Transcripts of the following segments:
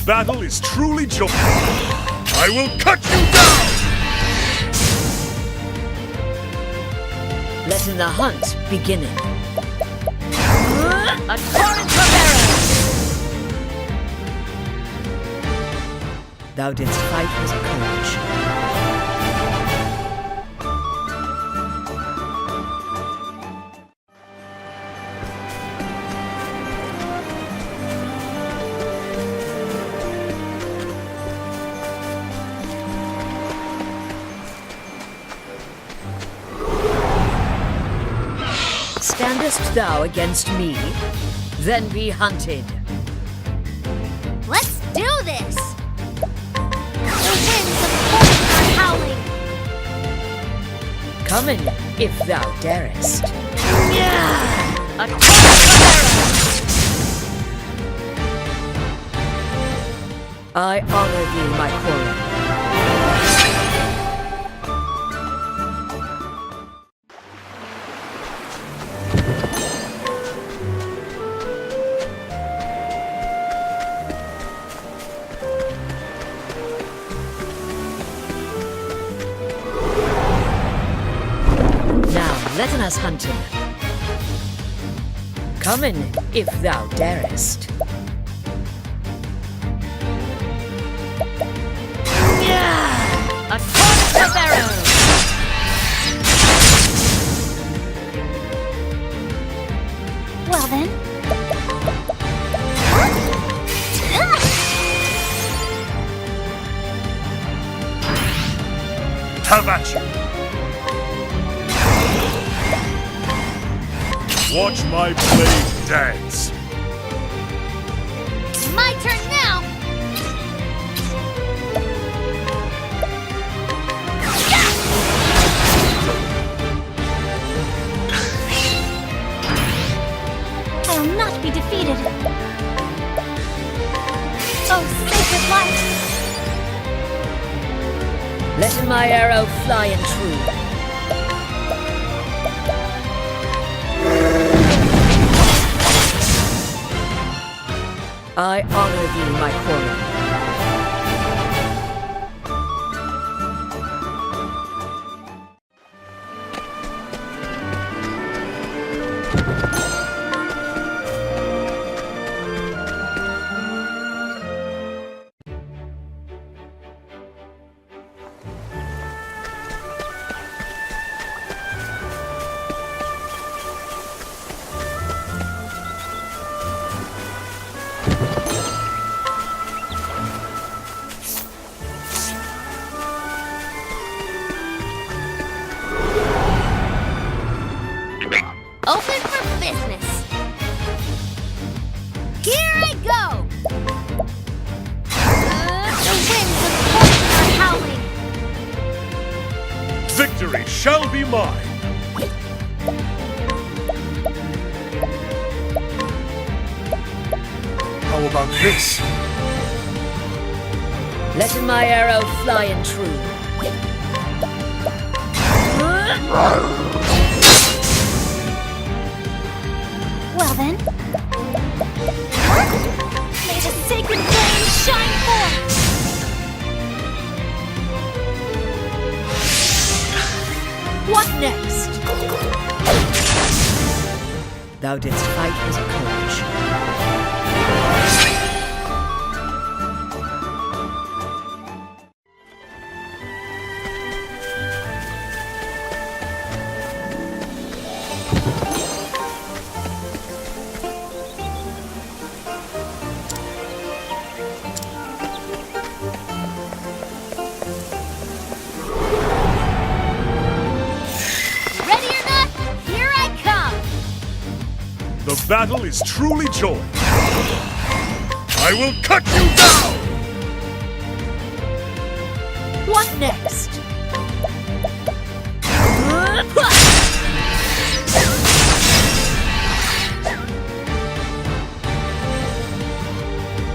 battle is truly joy. I will cut you down! Letting the hunt beginning. A torrent of arrows! Thou didst fight with courage. Standest thou against me? Then be hunted. Let's do this! The winds of force are howling! Coming, if thou darest. A torrent of arrows! I honor thee, my quarry. Letting us hunting. Coming, if thou darest. A torrent of arrows! Well then. Have at you! Watch my blade dance! My turn now! I will not be defeated! Oh, sacred light! Letting my arrow fly and true. I honor thee, my quarry. Open for business. Here I go. The winds of fortune are howling. Victory shall be mine. How about this? Letting my arrow fly and true. Well then. May the sacred flame shine forth! What next? Thou didst fight with courage. The battle is truly joy. I will cut you down! What next?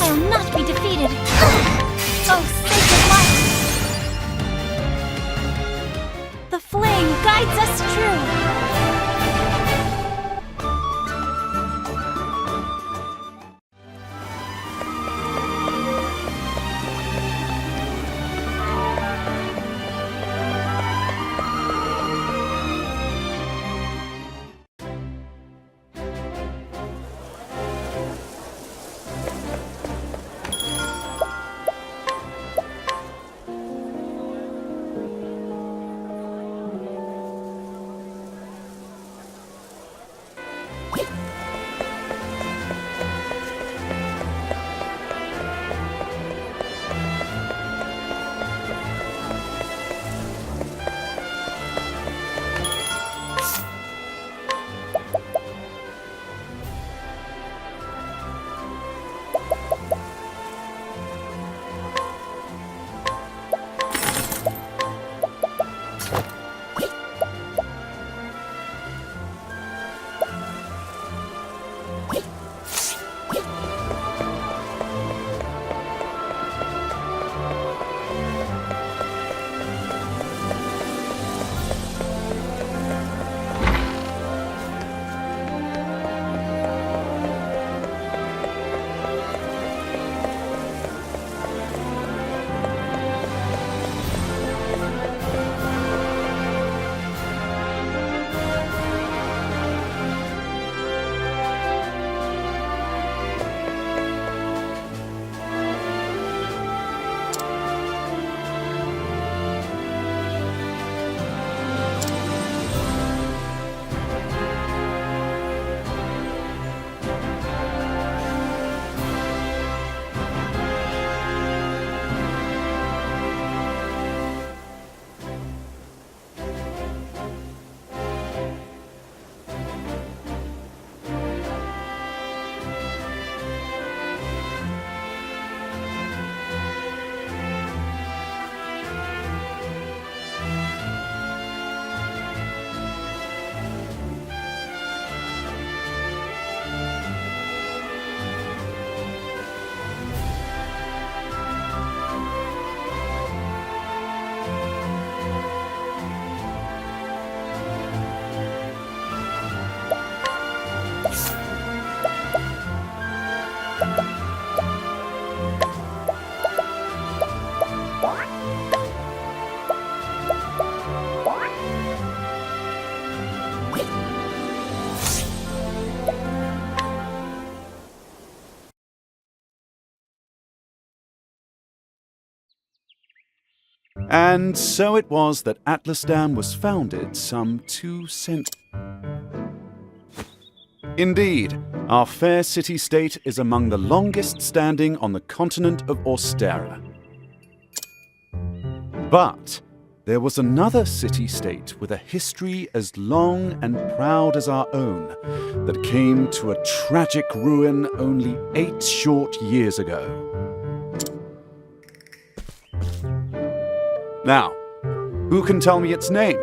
I will not be defeated. Oh, sacred light! The flame guides us true. And so it was that Atlasdam was founded some 2 centuries. Indeed, our fair city-state is among the longest standing on the continent of Austera. But there was another city-state with a history as long and proud as our own that came to a tragic ruin only 8 short years ago. Now, who can tell me its name?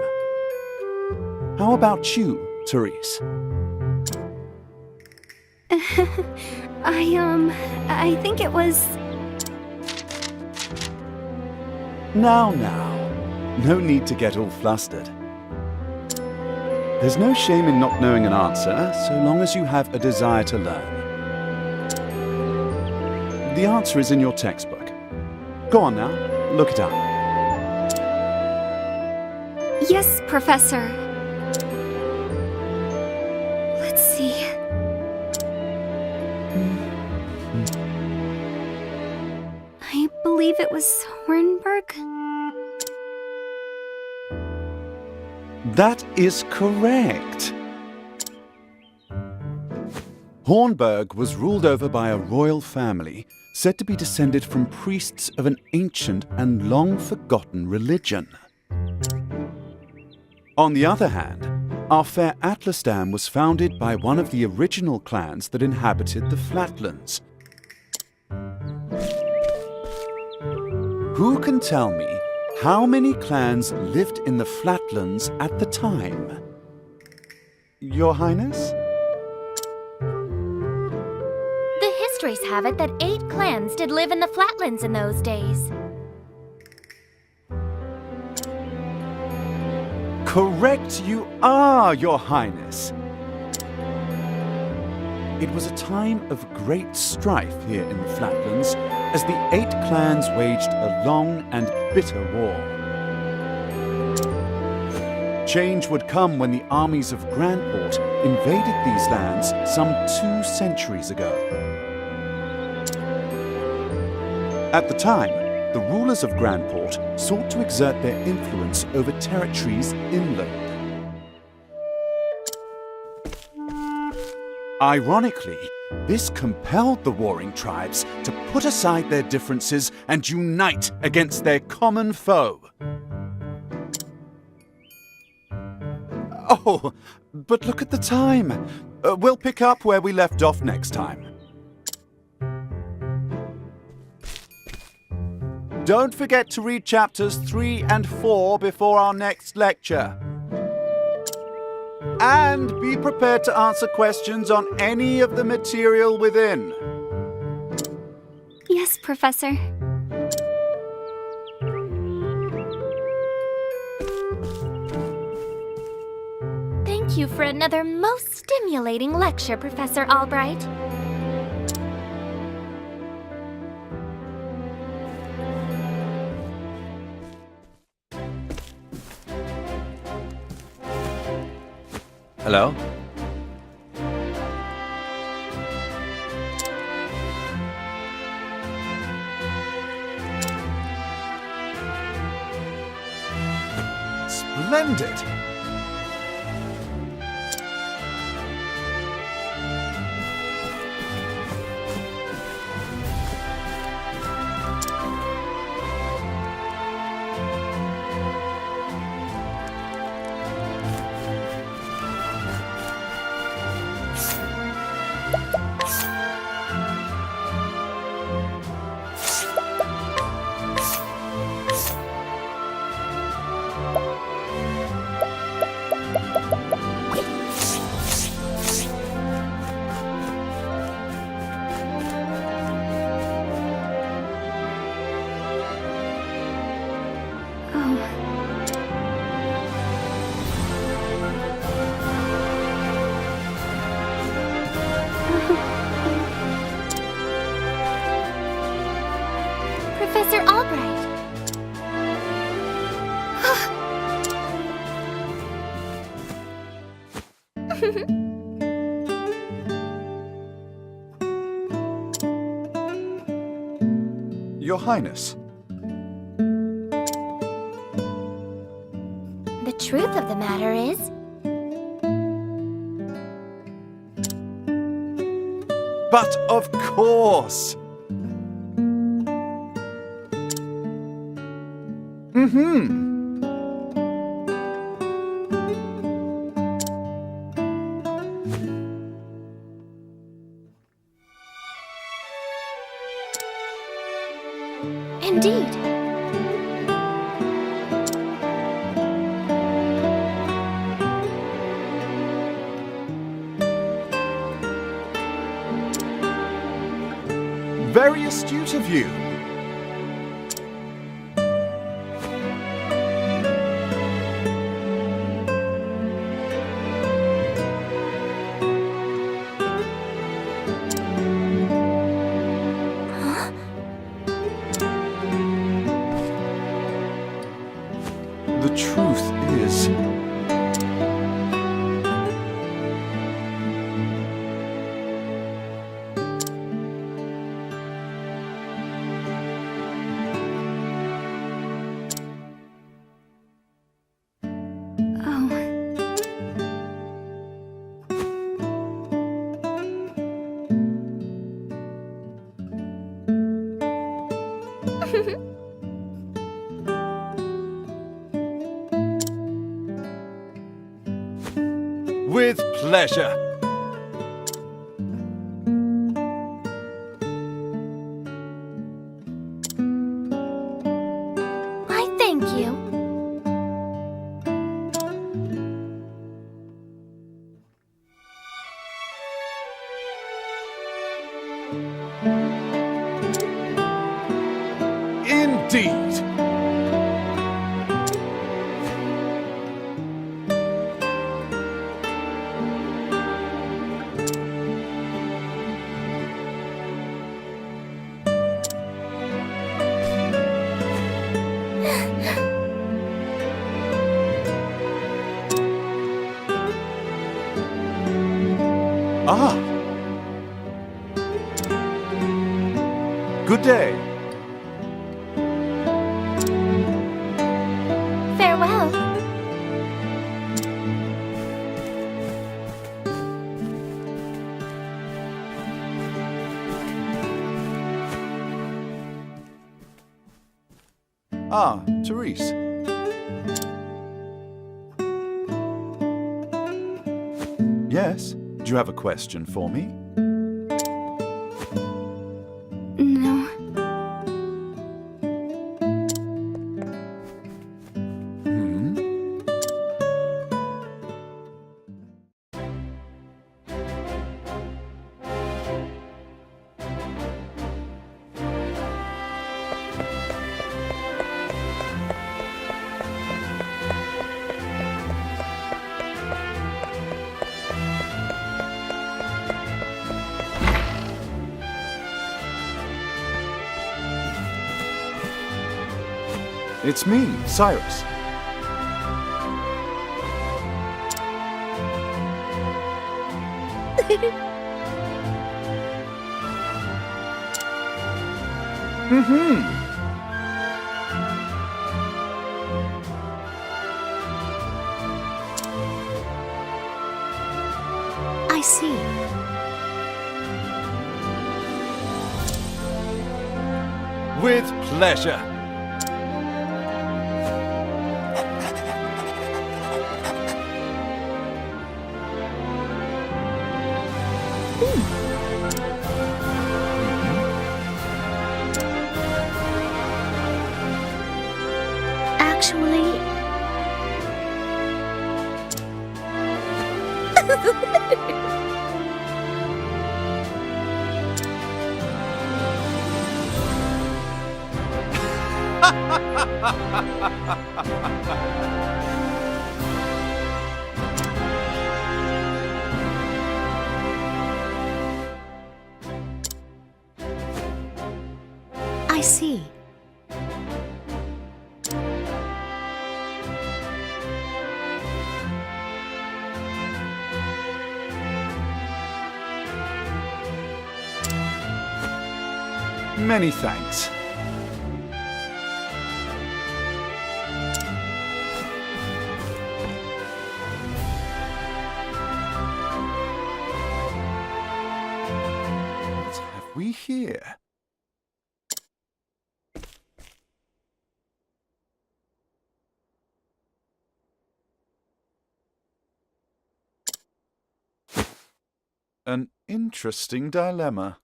How about you, Therese? I think it was... Now, no need to get all flustered. There's no shame in not knowing an answer, so long as you have a desire to learn. The answer is in your textbook. Go on now, look it up. Yes, Professor. Let's see. I believe it was Hornburg. That is correct. Hornburg was ruled over by a royal family said to be descended from priests of an ancient and long-forgotten religion. On the other hand, our fair Atlasdam was founded by one of the original clans that inhabited the flatlands. Who can tell me how many clans lived in the flatlands at the time? Your Highness? The histories have it that 8 clans did live in the flatlands in those days. Correct you are, Your Highness. It was a time of great strife here in the flatlands as the 8 clans waged a long and bitter war. Change would come when the armies of Grandport invaded these lands some 2 centuries ago. At the time, the rulers of Grandport sought to exert their influence over territories inland. Ironically, this compelled the warring tribes to put aside their differences and unite against their common foe. Oh, but look at the time. We'll pick up where we left off next time. Don't forget to read chapters 3 and 4 before our next lecture. And be prepared to answer questions on any of the material within. Yes, Professor. Thank you for another most stimulating lecture, Professor Albright. Hello? Splendid! Professor Albright. Your Highness. The truth of the matter is, But of course! indeed. Very astute of you. The truth is, with pleasure. I thank you. Indeed. Ah. Good day. Farewell. Ah, Therese. Yes? Do you have a question for me? No. It's me, Cyrus. I see. With pleasure. Actually... I see. Many thanks. we hear? An interesting dilemma.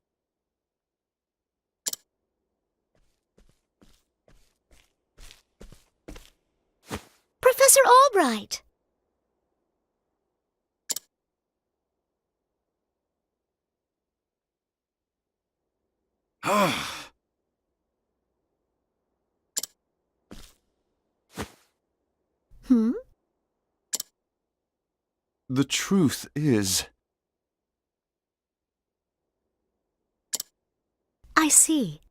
Professor Albright! Ah. Hmm? The truth is... I see.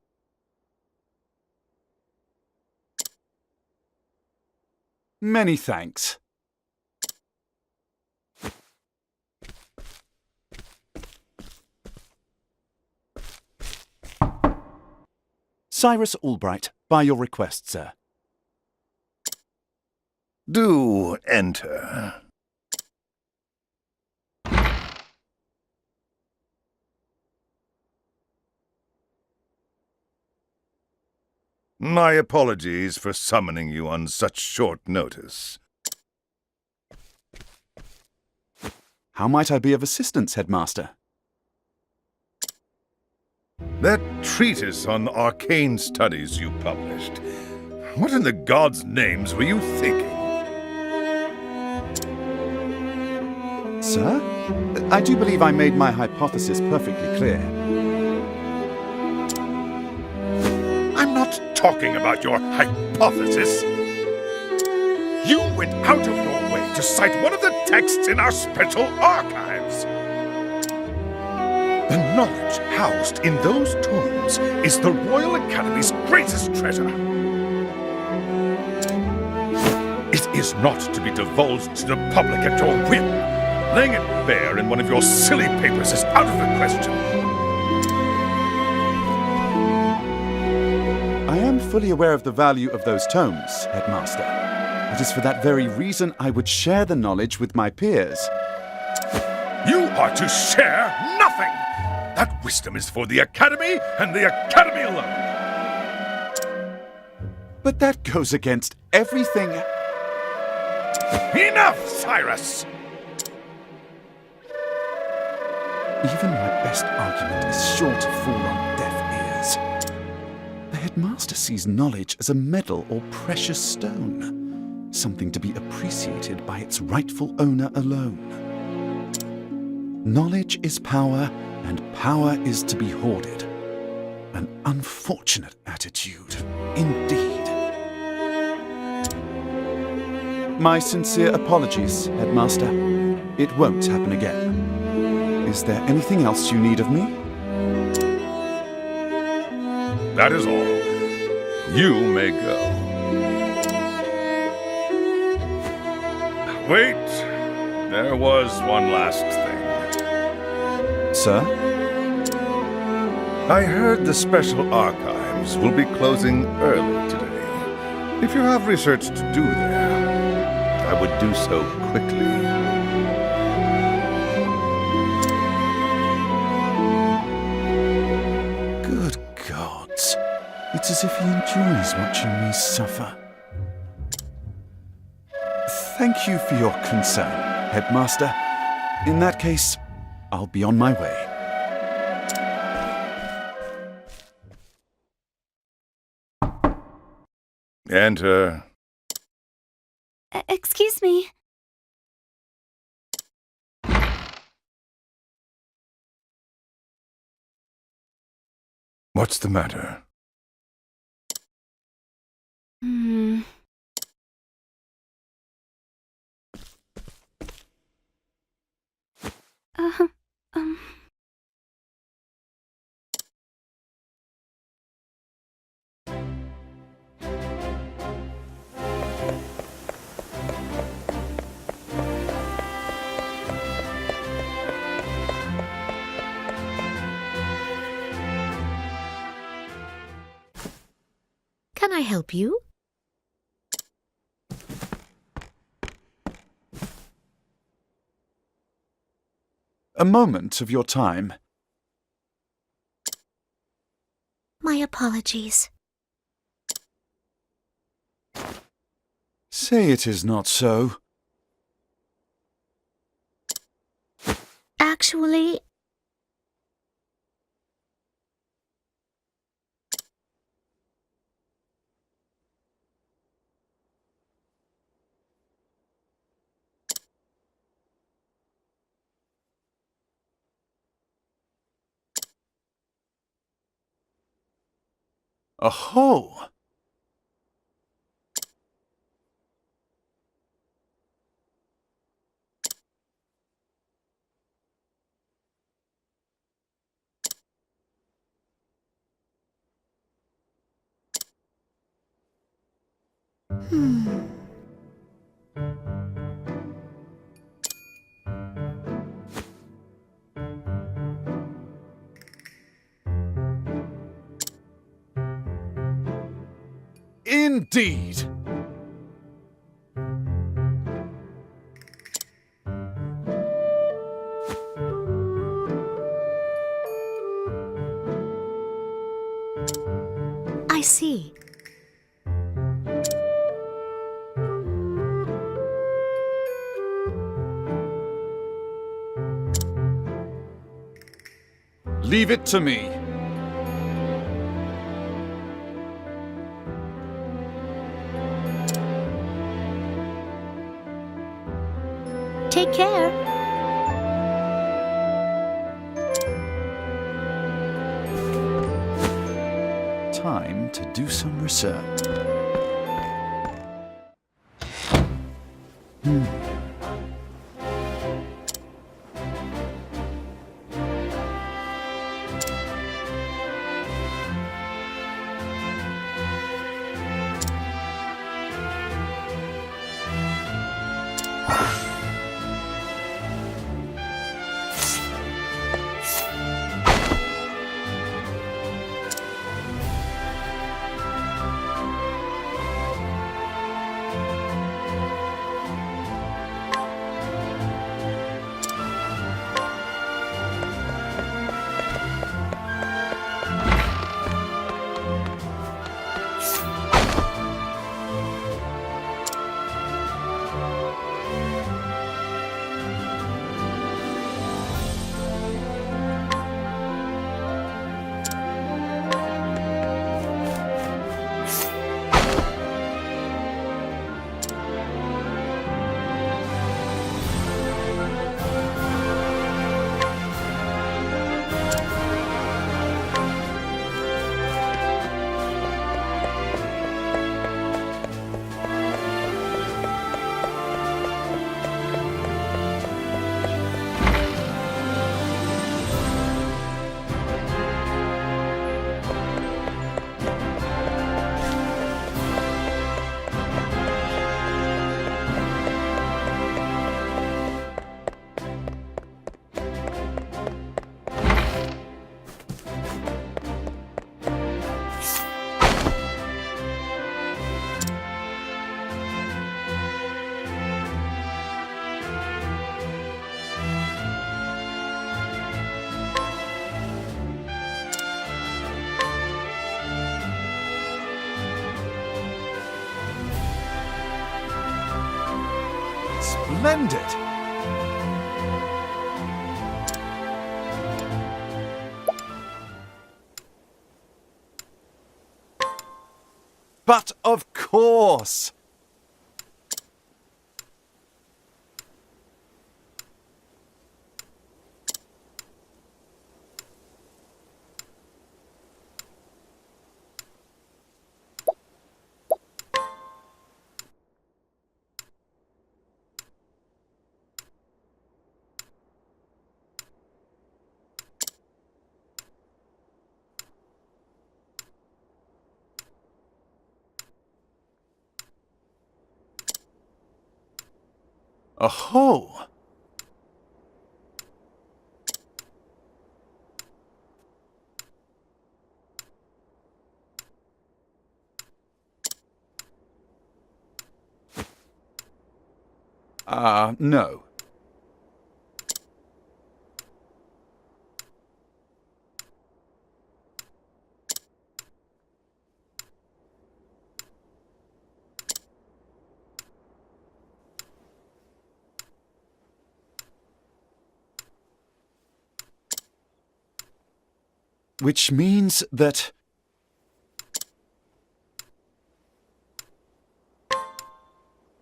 Many thanks. Cyrus Albright, by your request, sir. Do enter. My apologies for summoning you on such short notice. How might I be of assistance, Headmaster? That treatise on arcane studies you published. What in the gods' names were you thinking? Sir? I do believe I made my hypothesis perfectly clear. I'm not talking about your hypothesis. You went out of your way to cite one of the texts in our special archives. The knowledge housed in those tomes is the Royal Academy's greatest treasure. It is not to be divulged to the public at your whim. Laying it bare in one of your silly papers is out of the question. I am fully aware of the value of those tomes, Headmaster. It is for that very reason I would share the knowledge with my peers. You are to share nothing! That wisdom is for the Academy and the Academy alone! But that goes against everything... Enough, Cyrus! Even my best argument is sure to fall on deaf ears. The Headmaster sees knowledge as a medal or precious stone, something to be appreciated by its rightful owner alone. Knowledge is power, and power is to be hoarded. An unfortunate attitude, indeed. My sincere apologies, Headmaster. It won't happen again. Is there anything else you need of me? That is all. You may go. Wait, there was one last thing. Sir? I heard the special archives will be closing early today. If you have research to do there, I would do so quickly. Good gods. It's as if he enjoys watching me suffer. Thank you for your concern, Headmaster. In that case, I'll be on my way. Enter. Excuse me. What's the matter? Hmm. Uh, um... Can I help you? A moment of your time. My apologies. Say it is not so. Actually, Aho! Indeed! I see. Leave it to me. Take care. Time to do some research. Splendid! But of course! Aho! No. Which means that...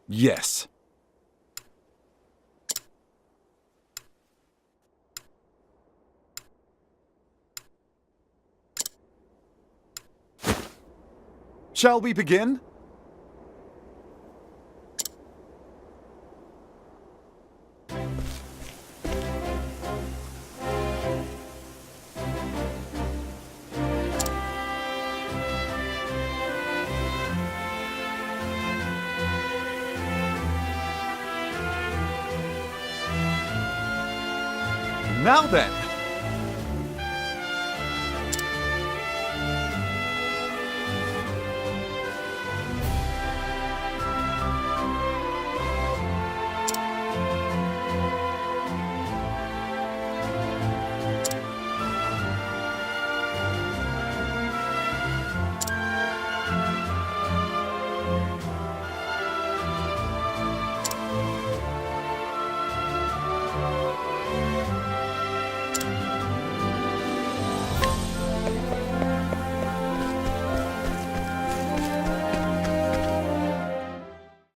Yes. Shall we begin? Now then,